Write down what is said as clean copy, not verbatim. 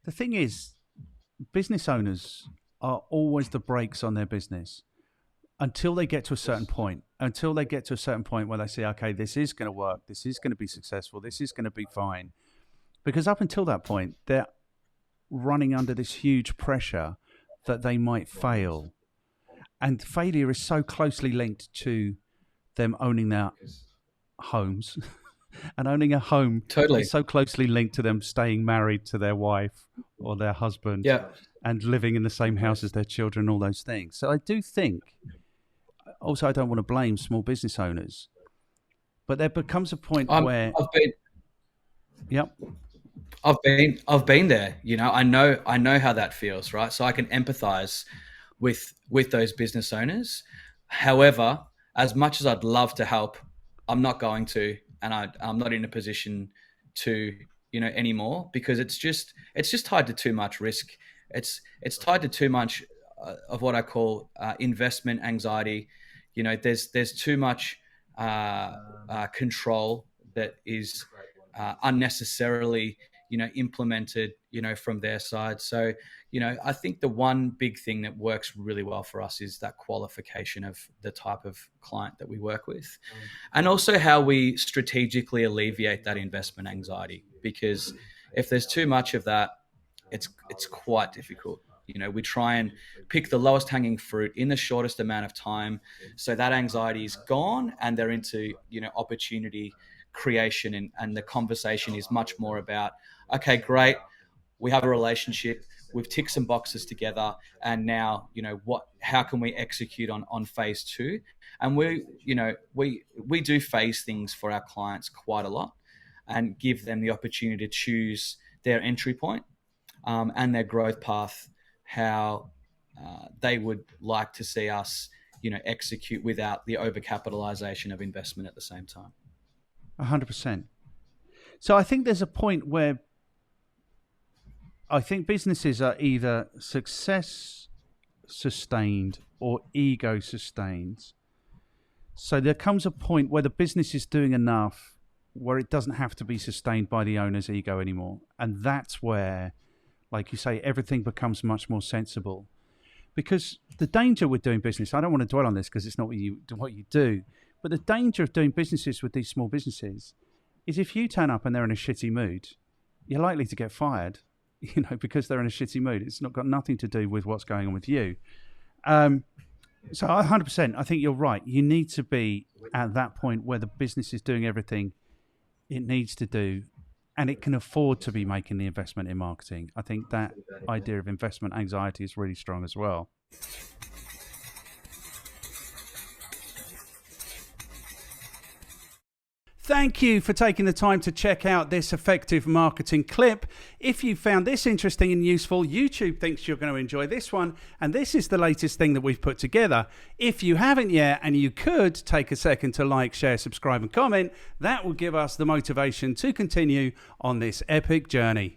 the thing is, business owners are always the brakes on their business until they get to a certain point. Until they get to a certain point where they say, okay, this is going to work, this is going to be successful, this is going to be fine. Because up until that point, they're running under this huge pressure that they might fail. And failure is so closely linked to them owning their homes. And owning a home is so closely linked to them staying married to their wife or their husband and living in the same house as their children, all those things. So I do think, also I don't want to blame small business owners, but there becomes a point where... I've been there, you know, I know how that feels, right? So I can empathize with those business owners. However, as much as I'd love to help, I'm not going to, and I'm not in a position to, you know, anymore, because it's just tied to too much risk. It's tied to too much of what I call investment anxiety. You know, there's too much control that is unnecessarily, you know, implemented, you know, from their side. So, you know, I think the one big thing that works really well for us is that qualification of the type of client that we work with, and also how we strategically alleviate that investment anxiety. Because if there's too much of that, it's quite difficult. You know, we try and pick the lowest hanging fruit in the shortest amount of time, so that anxiety is gone and they're into, you know, opportunity creation, and the conversation is much more about, okay, great, we have a relationship, we've ticked some boxes together, and now, you know, how can we execute on phase two? And we do phase things for our clients quite a lot, and give them the opportunity to choose their entry point and their growth path, how they would like to see us, you know, execute without the over-capitalisation of investment at the same time. 100%. So I think there's a point where I think businesses are either success sustained or ego sustained. So there comes a point where the business is doing enough where it doesn't have to be sustained by the owner's ego anymore. And that's where, like you say, everything becomes much more sensible. Because the danger with doing business, I don't want to dwell on this because it's not what you do, but the danger of doing businesses with these small businesses is if you turn up and they're in a shitty mood, you're likely to get fired, you know, because they're in a shitty mood. It's not got nothing to do with what's going on with you. So 100%, I think you're right. You need to be at that point where the business is doing everything it needs to do, and it can afford to be making the investment in marketing. I think that idea of investment anxiety is really strong as well. Thank you for taking the time to check out this effective marketing clip. If you found this interesting and useful, YouTube thinks you're going to enjoy this one, and this is the latest thing that we've put together. If you haven't yet, and you could take a second to like, share, subscribe and comment, that will give us the motivation to continue on this epic journey.